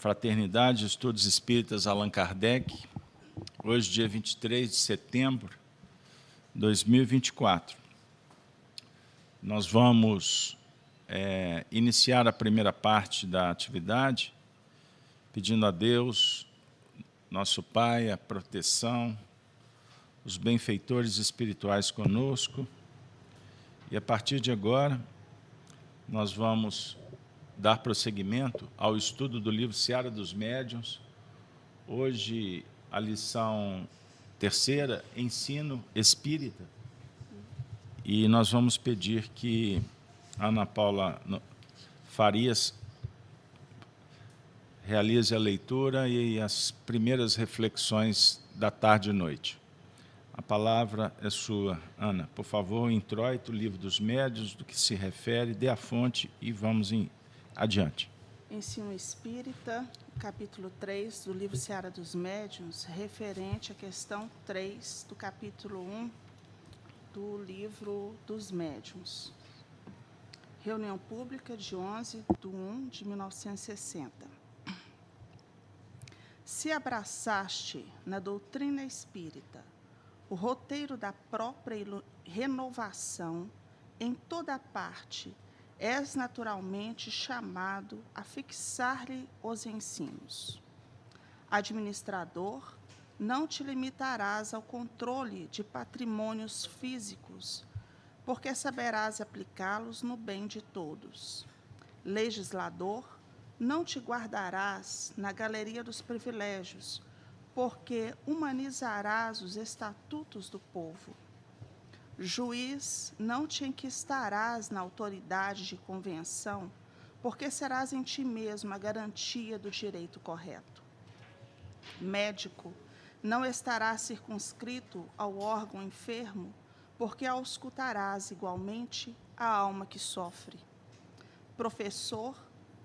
Fraternidade e Estudos Espíritas Allan Kardec, hoje, dia 23 de setembro de 2024. Nós vamos iniciar a primeira parte da atividade, pedindo a Deus, nosso Pai, a proteção, os benfeitores espirituais conosco. E, a partir de agora, nós vamos dar prosseguimento ao estudo do livro Seara dos Médiuns. Hoje, a lição terceira, Ensino Espírita. E nós vamos pedir que Ana Paula Farias realize a leitura e as primeiras reflexões da tarde e noite. A palavra é sua, Ana. Por favor, introite o livro dos médiuns, do que se refere, dê a fonte e vamos adiante. Ensino Espírita, capítulo 3 do livro Seara dos Médiuns, referente à questão 3 do capítulo 1 do livro dos Médiuns. Reunião pública de 11/1/1960. Se abraçaste na doutrina espírita o roteiro da própria renovação em toda parte, és naturalmente chamado a fixar-lhe os ensinos. Administrador, não te limitarás ao controle de patrimônios físicos, porque saberás aplicá-los no bem de todos. Legislador, não te guardarás na galeria dos privilégios, porque humanizarás os estatutos do povo. Juiz, não te enquistarás na autoridade de convenção, porque serás em ti mesmo a garantia do direito correto. Médico, não estarás circunscrito ao órgão enfermo, porque auscultarás igualmente a alma que sofre. Professor,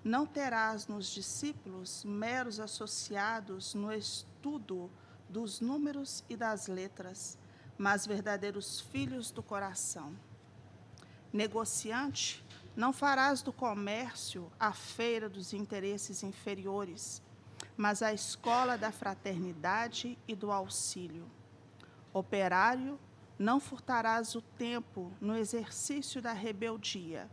não terás nos discípulos meros associados no estudo dos números e das letras, mas verdadeiros filhos do coração. Negociante, não farás do comércio a feira dos interesses inferiores, mas a escola da fraternidade e do auxílio. Operário, não furtarás o tempo no exercício da rebeldia,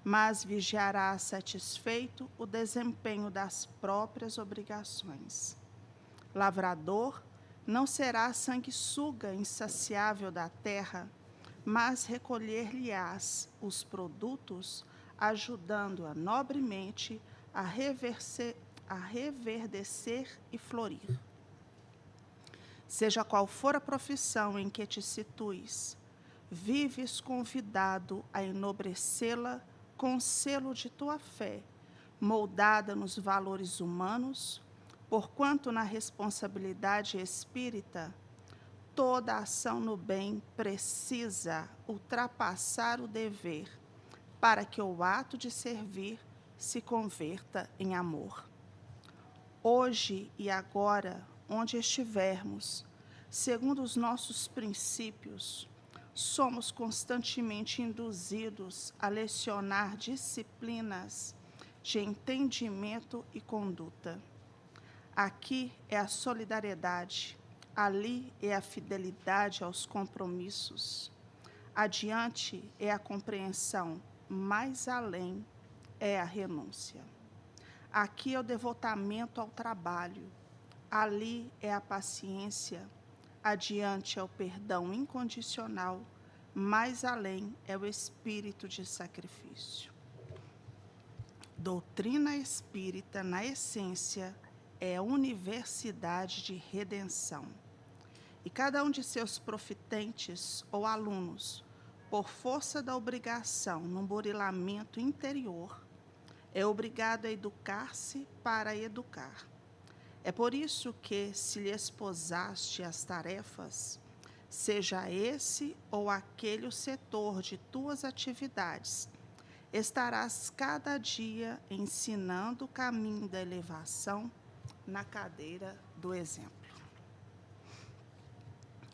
mas vigiarás satisfeito o desempenho das próprias obrigações. Lavrador, não será sanguessuga insaciável da terra, mas recolher-lhe-ás os produtos, ajudando-a nobremente a reverdecer e florir. Seja qual for a profissão em que te situes, vives convidado a enobrecê-la com o selo de tua fé, moldada nos valores humanos, porquanto na responsabilidade espírita, toda ação no bem precisa ultrapassar o dever, para que o ato de servir se converta em amor. Hoje e agora, onde estivermos, segundo os nossos princípios, somos constantemente induzidos a lecionar disciplinas de entendimento e conduta. Aqui é a solidariedade, ali é a fidelidade aos compromissos. Adiante é a compreensão, mais além é a renúncia. Aqui é o devotamento ao trabalho, ali é a paciência, adiante é o perdão incondicional, mais além é o espírito de sacrifício. Doutrina espírita, na essência, é a universidade de redenção. E cada um de seus profitentes ou alunos, por força da obrigação num burilamento interior, é obrigado a educar-se para educar. É por isso que, se lhe esposaste as tarefas, seja esse ou aquele o setor de tuas atividades, estarás cada dia ensinando o caminho da elevação na cadeira do exemplo.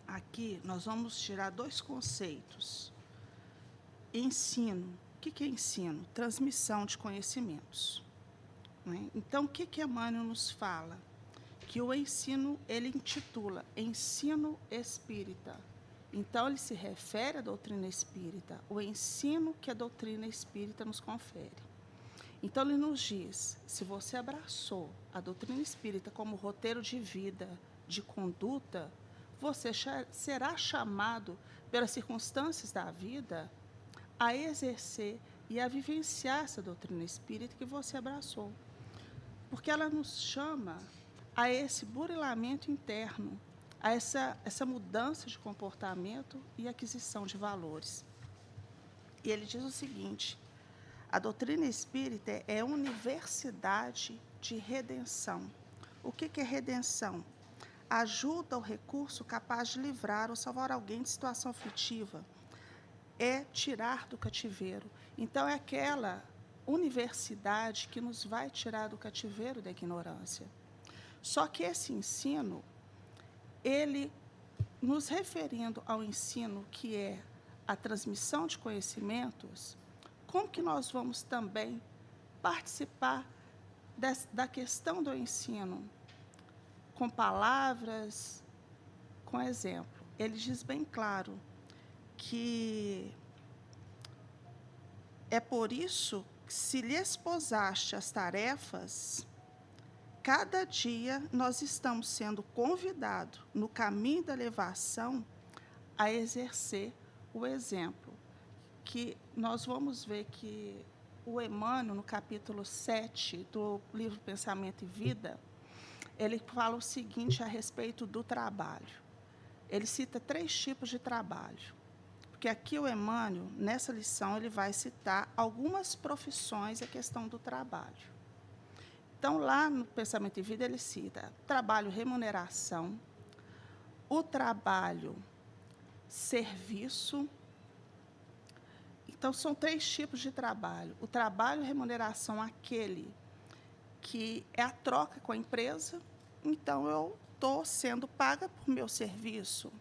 Aqui nós vamos tirar dois conceitos. Ensino. O que é ensino? Transmissão de conhecimentos. né? Então, o que Emmanuel nos fala? Que o ensino, ele intitula Ensino Espírita. Então, ele se refere à doutrina espírita, o ensino que a doutrina espírita nos confere. Então, ele nos diz, se você abraçou a doutrina espírita como roteiro de vida, de conduta, você será chamado, pelas circunstâncias da vida, a exercer e a vivenciar essa doutrina espírita que você abraçou. Porque ela nos chama a esse burilamento interno, a essa mudança de comportamento e aquisição de valores. E ele diz o seguinte: a doutrina espírita é universidade de redenção. O que é redenção? Ajuda o recurso capaz de livrar ou salvar alguém de situação aflitiva. É tirar do cativeiro. Então, é aquela universidade que nos vai tirar do cativeiro da ignorância. Só que esse ensino, ele, nos referindo ao ensino que é a transmissão de conhecimentos, como que nós vamos também participar da questão do ensino? Com palavras, com exemplo. Ele diz bem claro que é por isso que, se lhe esposaste as tarefas, cada dia nós estamos sendo convidados, no caminho da elevação, a exercer o exemplo. Que nós vamos ver que o Emmanuel, no capítulo 7 do livro Pensamento e Vida, ele fala o seguinte a respeito do trabalho. Ele cita 3 tipos de trabalho. Porque aqui o Emmanuel, nessa lição, ele vai citar algumas profissões e a questão do trabalho. Então, lá no Pensamento e Vida, ele cita trabalho remuneração, o trabalho serviço. Então, são 3 tipos de trabalho. O trabalho remuneração, aquele que é a troca com a empresa, então eu estou sendo paga por meu serviço.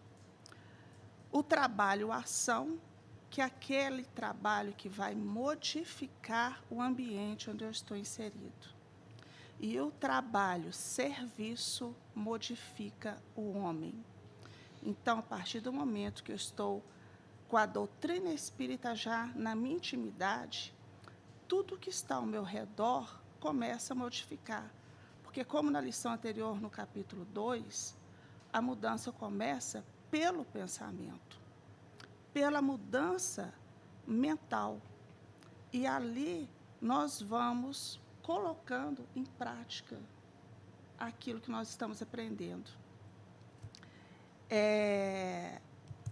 O trabalho ação, que é aquele trabalho que vai modificar o ambiente onde eu estou inserido. E o trabalho serviço modifica o homem. Então, a partir do momento que eu estou com a doutrina espírita já na minha intimidade, tudo que está ao meu redor começa a modificar. Porque, como na lição anterior, no capítulo 2, a mudança começa pelo pensamento, pela mudança mental. E ali nós vamos colocando em prática aquilo que nós estamos aprendendo.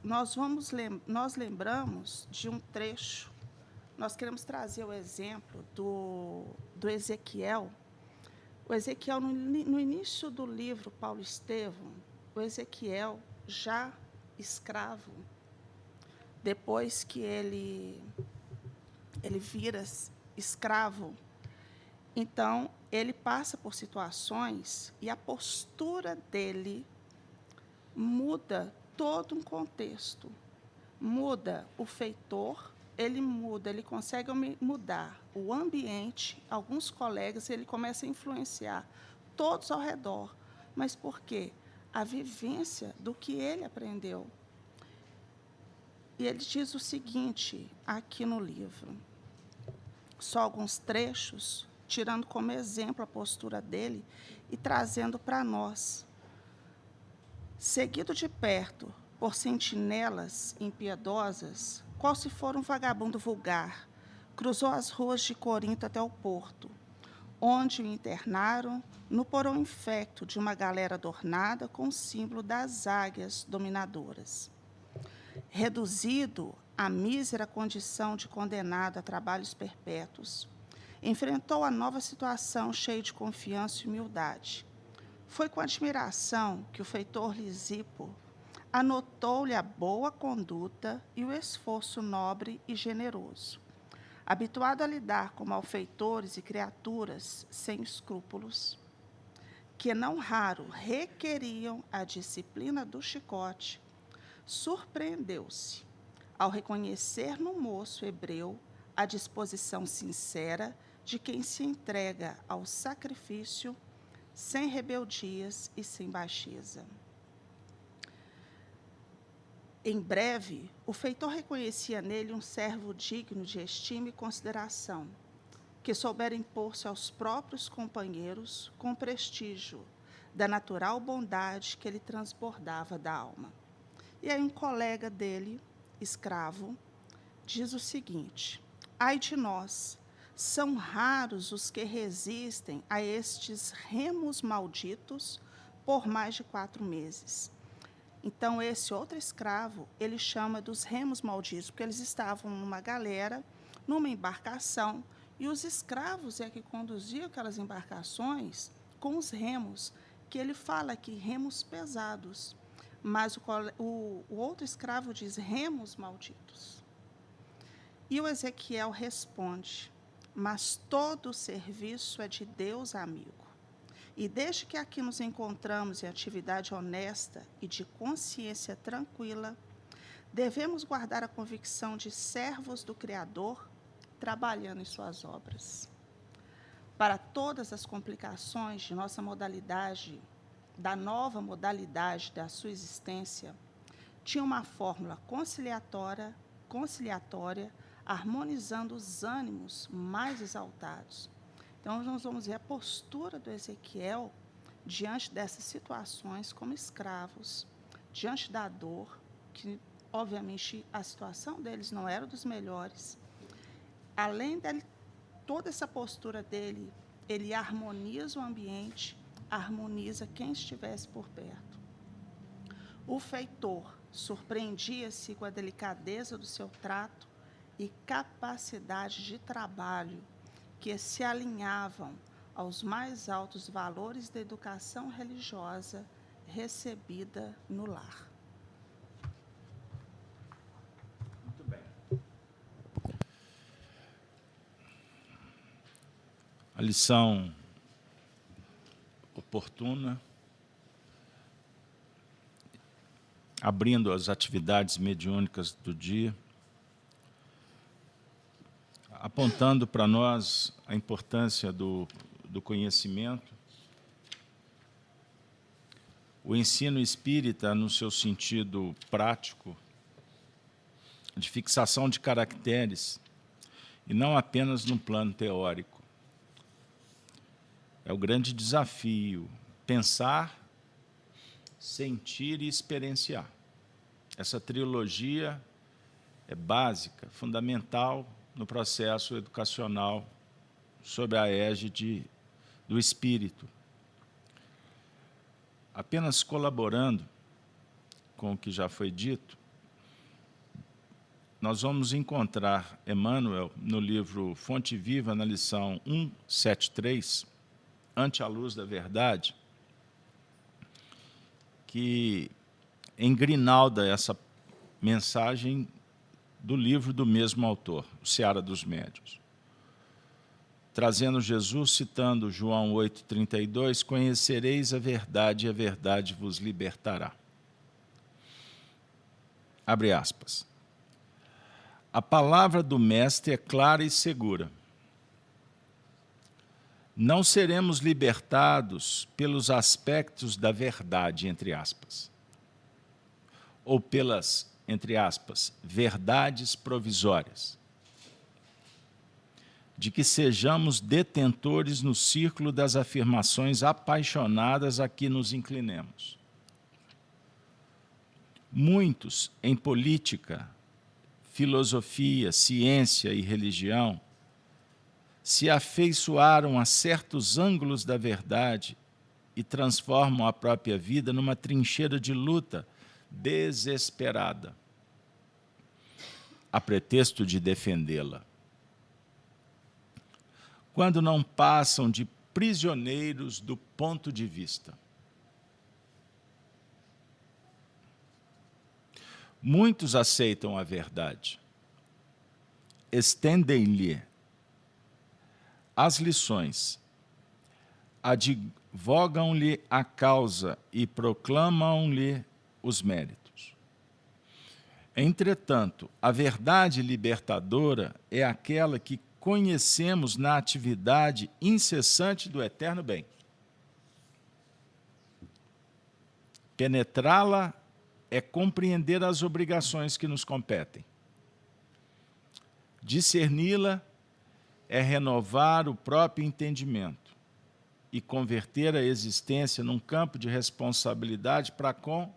Nós lembramos de um trecho, nós queremos trazer o exemplo do Ezequiel. O Ezequiel, no início do livro Paulo Estevão, o Ezequiel, já escravo, depois que ele vira escravo, então, ele passa por situações e a postura dele muda todo um contexto. Muda o feitor, ele consegue mudar o ambiente, alguns colegas, ele começa a influenciar todos ao redor. Mas por quê? A vivência do que ele aprendeu. E ele diz o seguinte, aqui no livro, só alguns trechos, tirando como exemplo a postura dele e trazendo para nós. Seguido de perto por sentinelas impiedosas, qual se for um vagabundo vulgar, cruzou as ruas de Corinto até o porto, onde o internaram no porão infecto de uma galera adornada com o símbolo das águias dominadoras. Reduzido à mísera condição de condenado a trabalhos perpétuos, enfrentou a nova situação cheio de confiança e humildade. Foi com admiração que o feitor Lisipo anotou-lhe a boa conduta e o esforço nobre e generoso. Habituado a lidar com malfeitores e criaturas sem escrúpulos, que não raro requeriam a disciplina do chicote, surpreendeu-se ao reconhecer no moço hebreu a disposição sincera de quem se entrega ao sacrifício, sem rebeldias e sem baixeza. Em breve, o feitor reconhecia nele um servo digno de estima e consideração, que soubera impor-se aos próprios companheiros com prestígio da natural bondade que ele transbordava da alma. E aí um colega dele, escravo, diz o seguinte: ai de nós, são raros os que resistem a estes remos malditos por mais de 4 meses. Então, esse outro escravo, ele chama dos remos malditos, porque eles estavam numa galera, numa embarcação, e os escravos é que conduziam aquelas embarcações com os remos, que ele fala aqui, remos pesados. Mas o outro escravo diz remos malditos. E o Ezequiel responde: mas todo o serviço é de Deus, amigo. E desde que aqui nos encontramos em atividade honesta e de consciência tranquila, devemos guardar a convicção de servos do Criador, trabalhando em suas obras. Para todas as complicações de nossa modalidade, da nova modalidade da sua existência, tinha uma fórmula conciliatória, harmonizando os ânimos mais exaltados. Então, nós vamos ver a postura do Ezequiel diante dessas situações como escravos, diante da dor, que, obviamente, a situação deles não era dos melhores. Além de toda essa postura dele, ele harmoniza o ambiente, harmoniza quem estivesse por perto. O feitor surpreendia-se com a delicadeza do seu trato e capacidade de trabalho, que se alinhavam aos mais altos valores da educação religiosa recebida no lar. Muito bem. A lição oportuna, abrindo as atividades mediúnicas do dia, apontando para nós a importância do conhecimento. O ensino espírita, no seu sentido prático, de fixação de caracteres, e não apenas no plano teórico. É o grande desafio, pensar, sentir e experienciar. Essa trilogia é básica, fundamental no processo educacional sob a égide do espírito. Apenas colaborando com o que já foi dito, nós vamos encontrar Emmanuel no livro Fonte Viva, na lição 173, Ante a Luz da Verdade, que engrinalda essa mensagem do livro do mesmo autor, o Seara dos Médiuns. Trazendo Jesus, citando João 8,32, conhecereis a verdade e a verdade vos libertará. Abre aspas. A palavra do Mestre é clara e segura. Não seremos libertados pelos aspectos da verdade, entre aspas, ou pelas, entre aspas, verdades provisórias, de que sejamos detentores no círculo das afirmações apaixonadas a que nos inclinemos. Muitos, em política, filosofia, ciência e religião, se afeiçoaram a certos ângulos da verdade e transformam a própria vida numa trincheira de luta desesperada, a pretexto de defendê-la, quando não passam de prisioneiros do ponto de vista. Muitos aceitam a verdade, estendem-lhe as lições, advogam-lhe a causa e proclamam-lhe os méritos. Entretanto, a verdade libertadora é aquela que conhecemos na atividade incessante do eterno bem. Penetrá-la é compreender as obrigações que nos competem. Discerni-la é renovar o próprio entendimento e converter a existência num campo de responsabilidade para com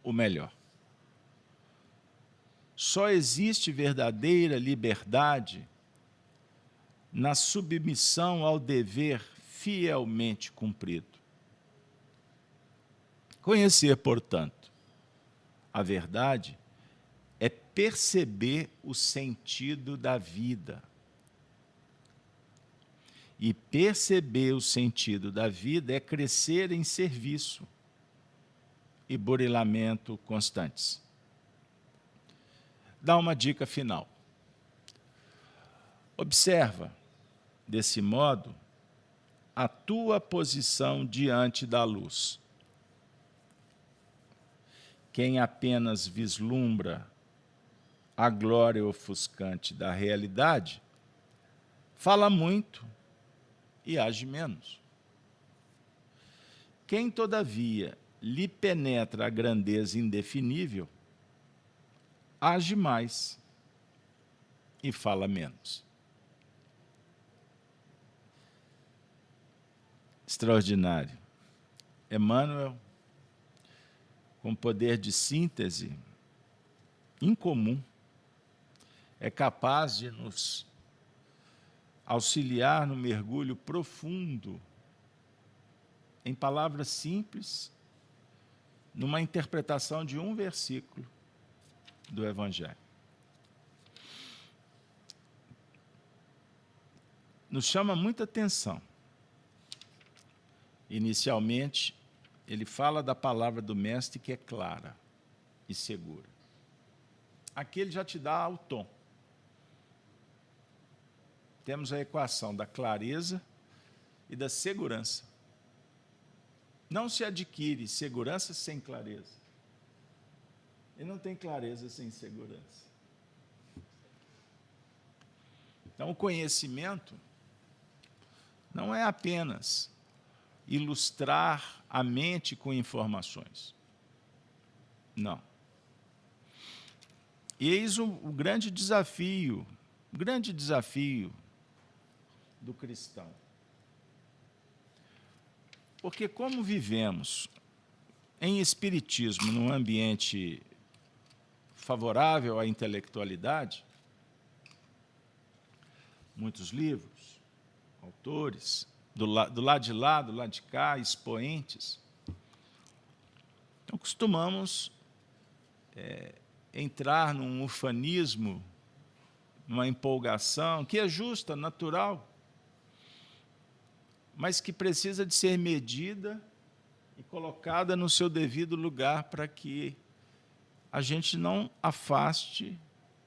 o melhor. Só existe verdadeira liberdade na submissão ao dever fielmente cumprido. Conhecer, portanto, a verdade é perceber o sentido da vida. E perceber o sentido da vida é crescer em serviço e burilamento constantes. Dá uma dica final. Observa, desse modo, a tua posição diante da luz. Quem apenas vislumbra a glória ofuscante da realidade, fala muito e age menos. Quem, todavia, lhe penetra a grandeza indefinível, age mais e fala menos. Extraordinário. Emmanuel, com poder de síntese incomum, é capaz de nos auxiliar no mergulho profundo, em palavras simples, numa interpretação de um versículo do Evangelho. Nos chama muita atenção. Inicialmente, ele fala da palavra do Mestre que é clara e segura. Aqui ele já te dá o tom. Temos a equação da clareza e da segurança. Não se adquire segurança sem clareza. E não tem clareza sem segurança. Então, o conhecimento não é apenas ilustrar a mente com informações. Não. E eis o grande desafio do cristão. Porque como vivemos em espiritismo, num ambiente favorável à intelectualidade, muitos livros, autores, do lado de lá, do lado de cá, expoentes, então costumamos entrar num ufanismo, numa empolgação, que é justa, natural, mas que precisa de ser medida e colocada no seu devido lugar para que a gente não afaste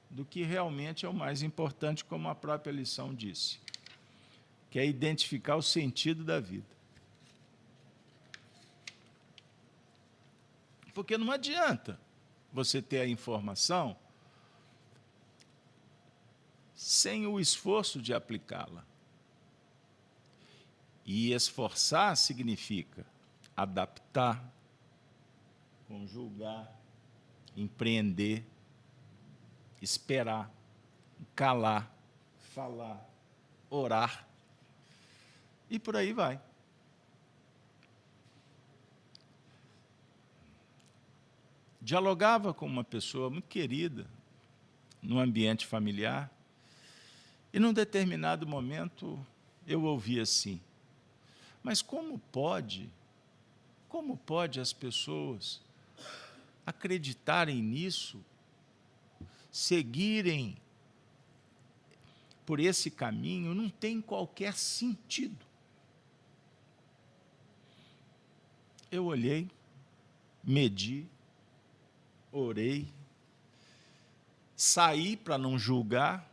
do que realmente é o mais importante, como a própria lição disse, que é identificar o sentido da vida. Porque não adianta você ter a informação sem o esforço de aplicá-la. E esforçar significa adaptar, conjugar, empreender, esperar, calar, falar, orar, e por aí vai. Dialogava com uma pessoa muito querida, no ambiente familiar, e num determinado momento eu ouvi assim: mas como pode as pessoas acreditarem nisso, seguirem por esse caminho? Não tem qualquer sentido. Eu olhei, medi, orei, saí para não julgar,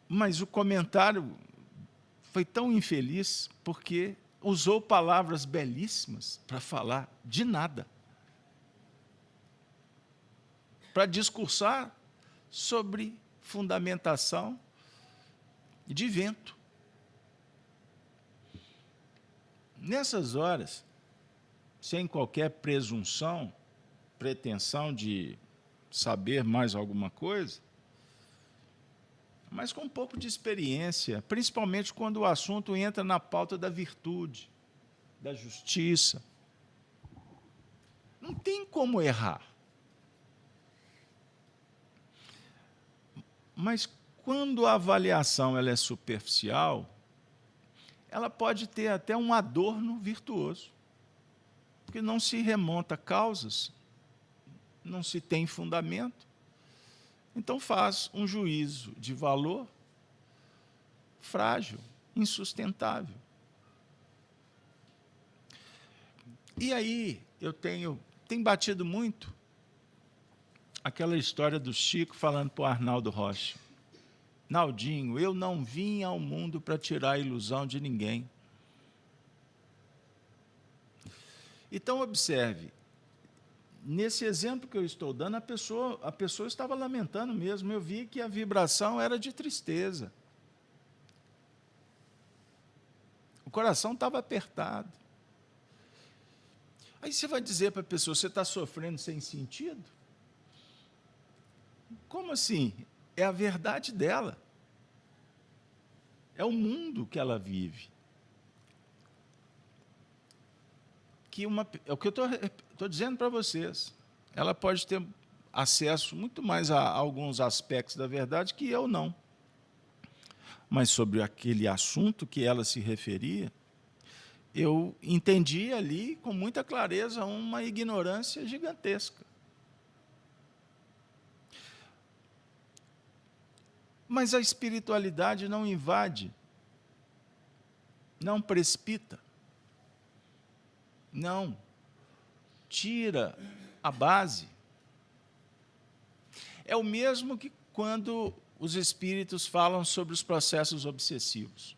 mas o comentário foi tão infeliz porque usou palavras belíssimas para falar de nada, para discursar sobre fundamentação de vento. Nessas horas, sem qualquer presunção, pretensão de saber mais alguma coisa, mas com um pouco de experiência, principalmente quando o assunto entra na pauta da virtude, da justiça. Não tem como errar. Mas quando a avaliação ela é superficial, ela pode ter até um adorno virtuoso, porque não se remonta a causas, não se tem fundamento, então faz um juízo de valor frágil, insustentável. E aí eu tenho batido muito aquela história do Chico falando para o Arnaldo Rocha: Naldinho, eu não vim ao mundo para tirar a ilusão de ninguém. Então, observe, nesse exemplo que eu estou dando, a pessoa estava lamentando mesmo. Eu vi que a vibração era de tristeza. O coração estava apertado. Aí você vai dizer para a pessoa: você está sofrendo sem sentido? Como assim? É a verdade dela. É o mundo que ela vive. É o que eu estou dizendo para vocês. Ela pode ter acesso muito mais a alguns aspectos da verdade que eu não. Mas sobre aquele assunto que ela se referia, eu entendi ali com muita clareza uma ignorância gigantesca. Mas a espiritualidade não invade, não precipita, não tira a base. É o mesmo que quando os espíritos falam sobre os processos obsessivos.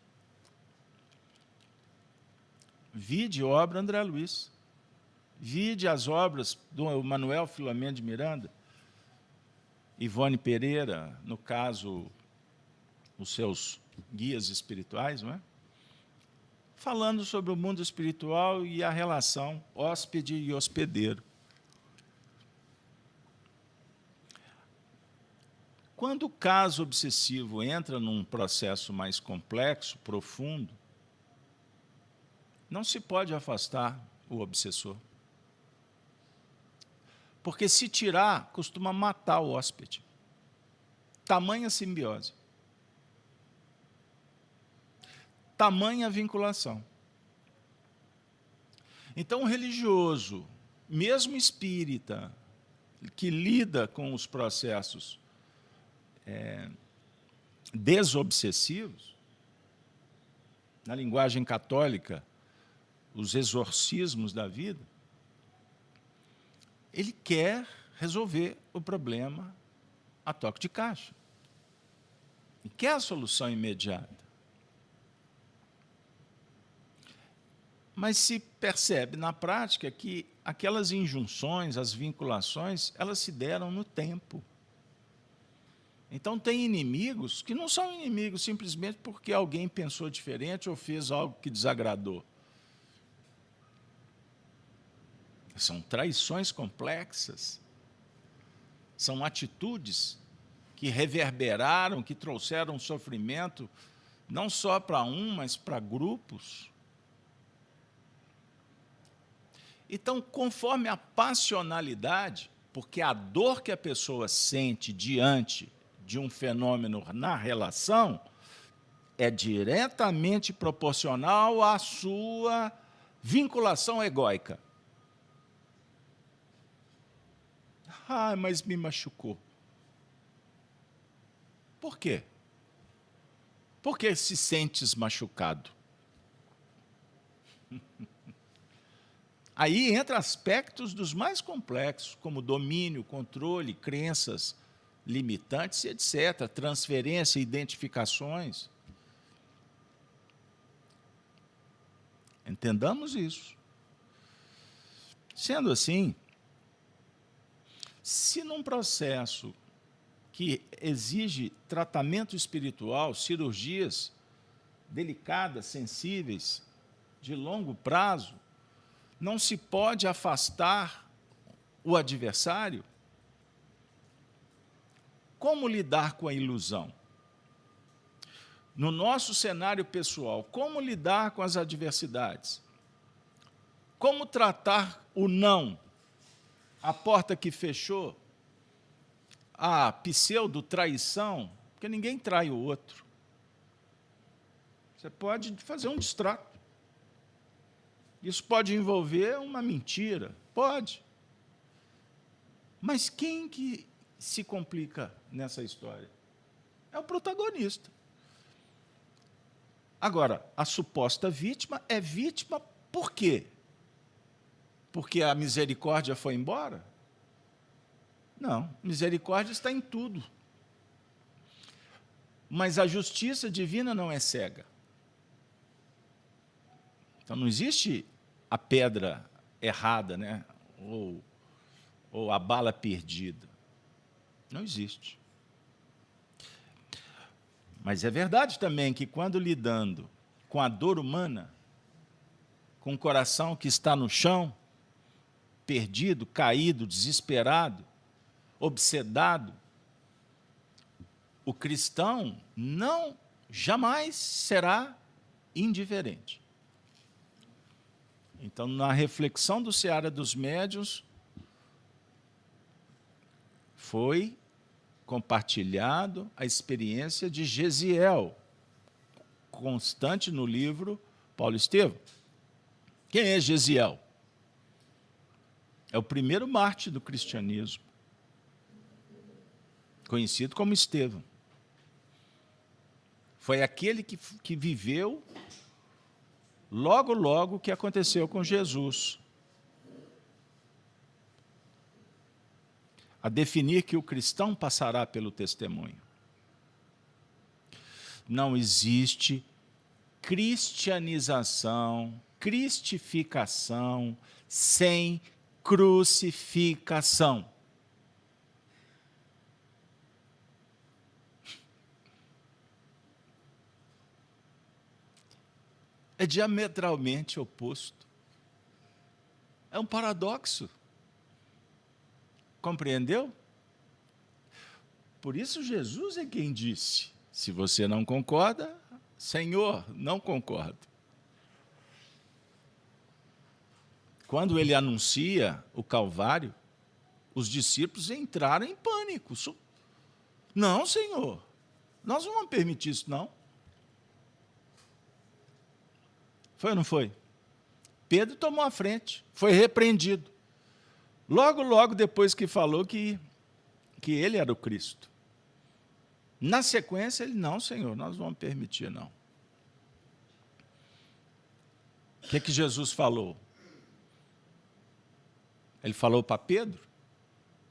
Vide obra André Luiz, vide as obras do Manuel Filomeno de Miranda, Ivone Pereira, no caso, os seus guias espirituais, não é? Falando sobre o mundo espiritual e a relação hóspede e hospedeiro. Quando o caso obsessivo entra num processo mais complexo, profundo, não se pode afastar o obsessor. Porque se tirar, costuma matar o hóspede. Tamanha simbiose. Tamanha vinculação. Então, o religioso, mesmo espírita, que lida com os processos desobsessivos, na linguagem católica, os exorcismos da vida, ele quer resolver o problema a toque de caixa. E quer a solução imediata. Mas se percebe na prática que aquelas injunções, as vinculações, elas se deram no tempo. Então, tem inimigos que não são inimigos simplesmente porque alguém pensou diferente ou fez algo que desagradou. São traições complexas. São atitudes que reverberaram, que trouxeram sofrimento, não só para um, mas para grupos. Então, conforme a passionalidade, porque a dor que a pessoa sente diante de um fenômeno na relação é diretamente proporcional à sua vinculação egóica. Ah, mas me machucou. Por quê? Por que se sentes machucado? Aí entra aspectos dos mais complexos, como domínio, controle, crenças limitantes, etc., transferência, identificações. Entendamos isso. Sendo assim, se num processo que exige tratamento espiritual, cirurgias delicadas, sensíveis, de longo prazo, não se pode afastar o adversário. Como lidar com a ilusão? No nosso cenário pessoal, como lidar com as adversidades? Como tratar o não, a porta que fechou, a pseudo-traição, porque ninguém trai o outro. Você pode fazer um distrato. Isso pode envolver uma mentira, pode. Mas quem que se complica nessa história? É o protagonista. Agora, a suposta vítima é vítima por quê? Porque a misericórdia foi embora? Não, misericórdia está em tudo. Mas a justiça divina não é cega. Então, não existe a pedra errada, né? ou a bala perdida. Não existe. Mas é verdade também que, quando lidando com a dor humana, com o coração que está no chão, perdido, caído, desesperado, obsedado, o cristão jamais será indiferente. Então, na reflexão do Seara dos Médiuns, foi compartilhado a experiência de Gesiel, constante no livro Paulo Estevão. Quem é Gesiel? É o primeiro mártir do cristianismo, conhecido como Estevão. Foi aquele que viveu logo o que aconteceu com Jesus. A definir que o cristão passará pelo testemunho. Não existe cristianização, cristificação sem crucificação. É diametralmente oposto. É um paradoxo. Compreendeu? Por isso Jesus é quem disse, se você não concorda, Senhor, não concordo. Quando ele anuncia o Calvário, os discípulos entraram em pânico. Não, Senhor, nós não vamos permitir isso, não. Foi ou não foi? Pedro tomou a frente, foi repreendido. Logo depois que falou que ele era o Cristo. Na sequência, ele, não, Senhor, nós não vamos permitir, não. O que Jesus falou? Ele falou para Pedro?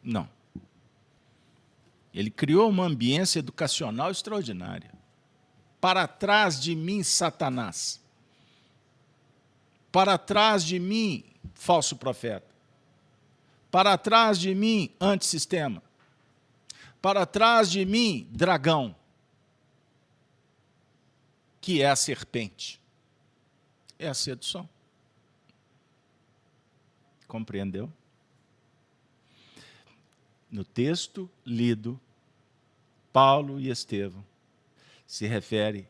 Não. Ele criou uma ambiência educacional extraordinária. Para trás de mim, Satanás. Para trás de mim, falso profeta. Para trás de mim, antissistema. Para trás de mim, dragão, que é a serpente. É a sedução. Compreendeu? No texto lido, Paulo e Estevão se refere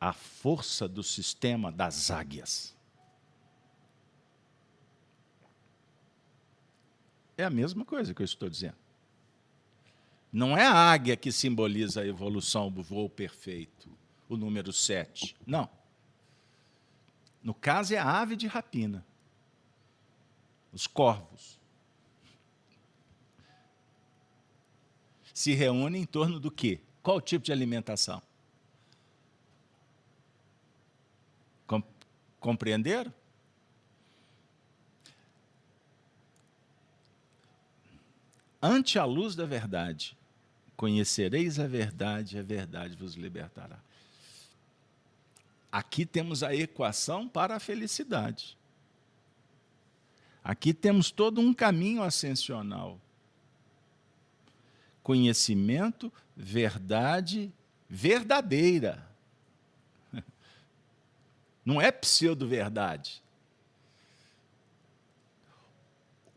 à força do sistema das águias. É a mesma coisa que eu estou dizendo. Não é a águia que simboliza a evolução do voo perfeito, o número 7. Não. No caso, é a ave de rapina. Os corvos. Se reúnem em torno do quê? Qual o tipo de alimentação? Compreenderam? Ante a luz da verdade, conhecereis a verdade vos libertará. Aqui temos a equação para a felicidade. Aqui temos todo um caminho ascensional. conhecimento, verdade verdadeira. Não é pseudo-verdade.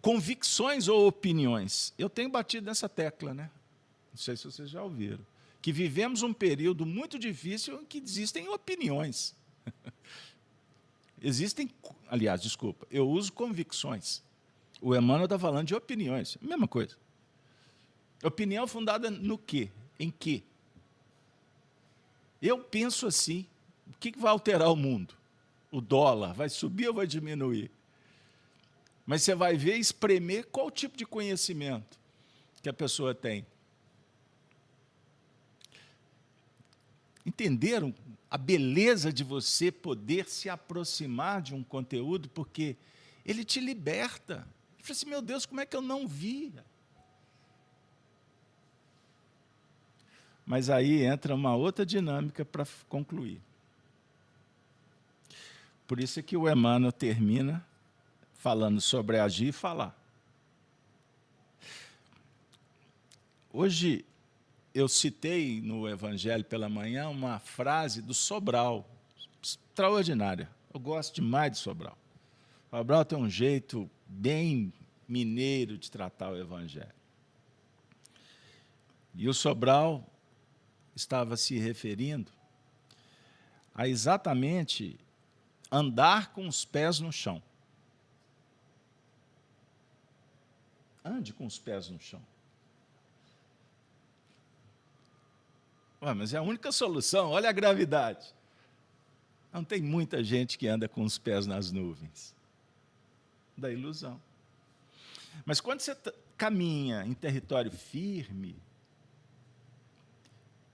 Convicções ou opiniões. Eu tenho batido nessa tecla, né? Não sei se vocês já ouviram. Que vivemos um período muito difícil em que existem opiniões. Existem, aliás, desculpa, eu uso convicções. O Emmanuel está falando de opiniões. Mesma coisa. Opinião fundada no quê? Em quê? Eu penso assim, o que vai alterar o mundo? O dólar vai subir ou vai diminuir? Mas você vai ver, espremer qual tipo de conhecimento que a pessoa tem. Entenderam a beleza de você poder se aproximar de um conteúdo, porque ele te liberta. Eu falei assim, meu Deus, como é que eu não via? Mas aí entra uma outra dinâmica para concluir. Por isso é que o Emmanuel termina falando sobre agir e falar. Hoje, eu citei no Evangelho pela manhã uma frase do Sobral, extraordinária. Eu gosto demais de Sobral. Sobral tem um jeito bem mineiro de tratar o Evangelho. E o Sobral estava se referindo a exatamente andar com os pés no chão. Ande com os pés no chão. Ué, mas é a única solução, olha a gravidade. Não tem muita gente que anda com os pés nas nuvens. Da ilusão. Mas quando você caminha em território firme,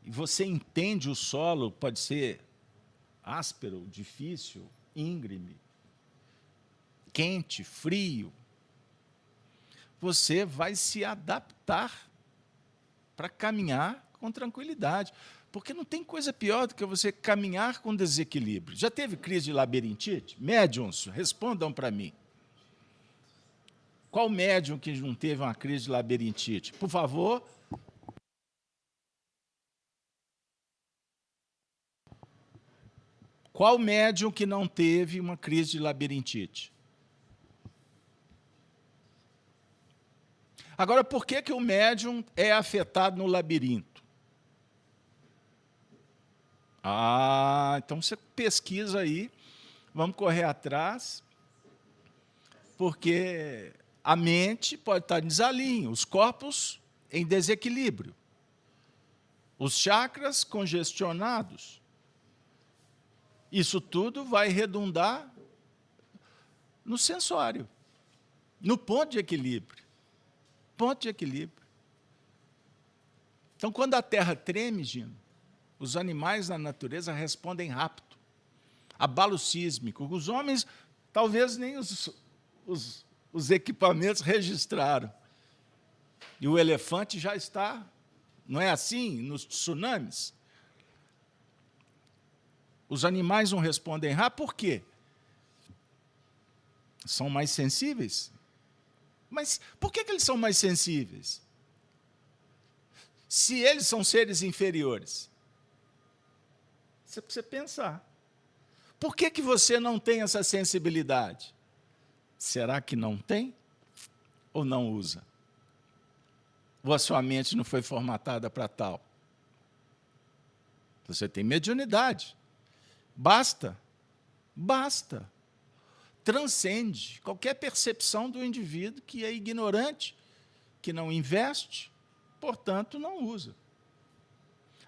e você entende o solo, pode ser áspero, difícil, íngreme, quente, frio, você vai se adaptar para caminhar com tranquilidade. Porque não tem coisa pior do que você caminhar com desequilíbrio. Já teve crise de labirintite? Médiuns, respondam para mim. Qual médium que não teve uma crise de labirintite? Por favor. Qual médium que não teve uma crise de labirintite? Agora, por que o médium é afetado no labirinto? Então você pesquisa aí, vamos correr atrás, porque a mente pode estar em desalinho, os corpos em desequilíbrio, os chakras congestionados. Isso tudo vai redundar no sensório, no ponto de equilíbrio. Ponto de equilíbrio. Então, quando a Terra treme, Gino, os animais na natureza respondem rápido. Abalo sísmico. Os homens, talvez nem os equipamentos registraram. E o elefante já está, não é assim nos tsunamis? Os animais não respondem rápido, por quê? São mais sensíveis. Mas por que eles são mais sensíveis? Se eles são seres inferiores. Você precisa pensar. Por que você não tem essa sensibilidade? Será que não tem? Ou não usa? Ou a sua mente não foi formatada para tal? Você tem mediunidade. Basta. Basta. Transcende qualquer percepção do indivíduo que é ignorante, que não investe, portanto, não usa.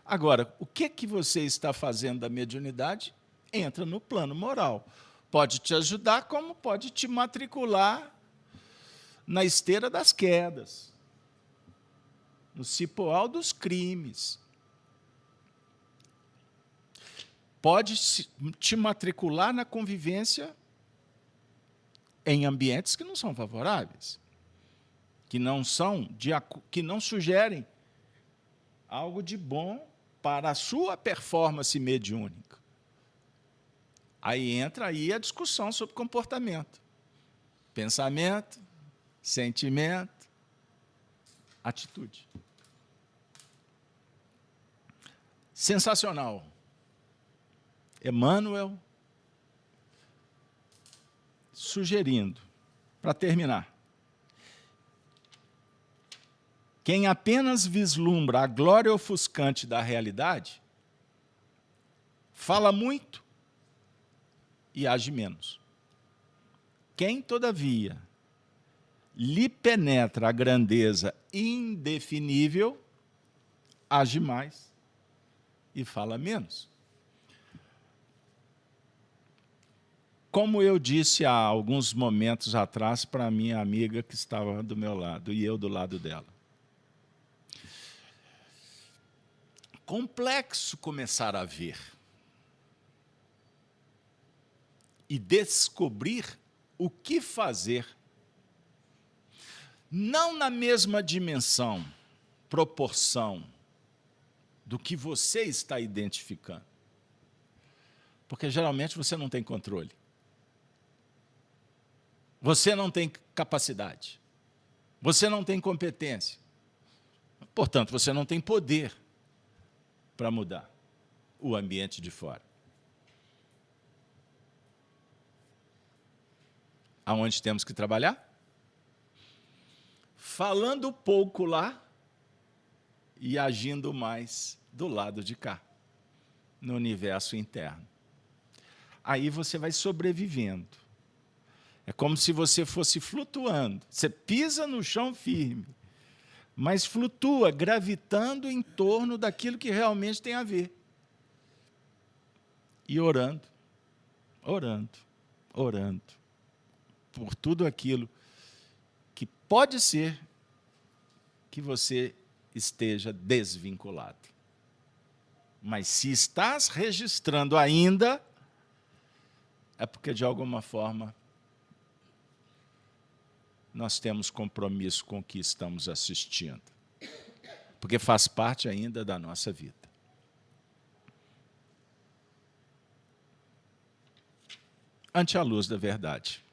Agora, o que você está fazendo da mediunidade entra no plano moral. Pode te ajudar, como pode te matricular na esteira das quedas, no cipoal dos crimes. Pode te matricular na convivência em ambientes que não são favoráveis, que não sugerem algo de bom para a sua performance mediúnica. Aí entra aí a discussão sobre comportamento, pensamento, sentimento, atitude. Sensacional. Emmanuel sugerindo, para terminar, quem apenas vislumbra a glória ofuscante da realidade, fala muito e age menos. Quem, todavia, lhe penetra a grandeza indefinível, age mais e fala menos. Como eu disse há alguns momentos atrás para a minha amiga que estava do meu lado e eu do lado dela. Complexo começar a ver e descobrir o que fazer, não na mesma dimensão, proporção do que você está identificando. Porque geralmente você não tem controle. Você não tem capacidade. Você não tem competência. Portanto, você não tem poder para mudar o ambiente de fora. Aonde temos que trabalhar? Falando pouco lá e agindo mais do lado de cá, no universo interno. Aí você vai sobrevivendo. É como se você fosse flutuando. Você pisa no chão firme, mas flutua, gravitando em torno daquilo que realmente tem a ver. E orando, orando, orando, por tudo aquilo que pode ser que você esteja desvinculado. Mas se estás registrando ainda, é porque, de alguma forma, nós temos compromisso com o que estamos assistindo, porque faz parte ainda da nossa vida. Ante a luz da verdade.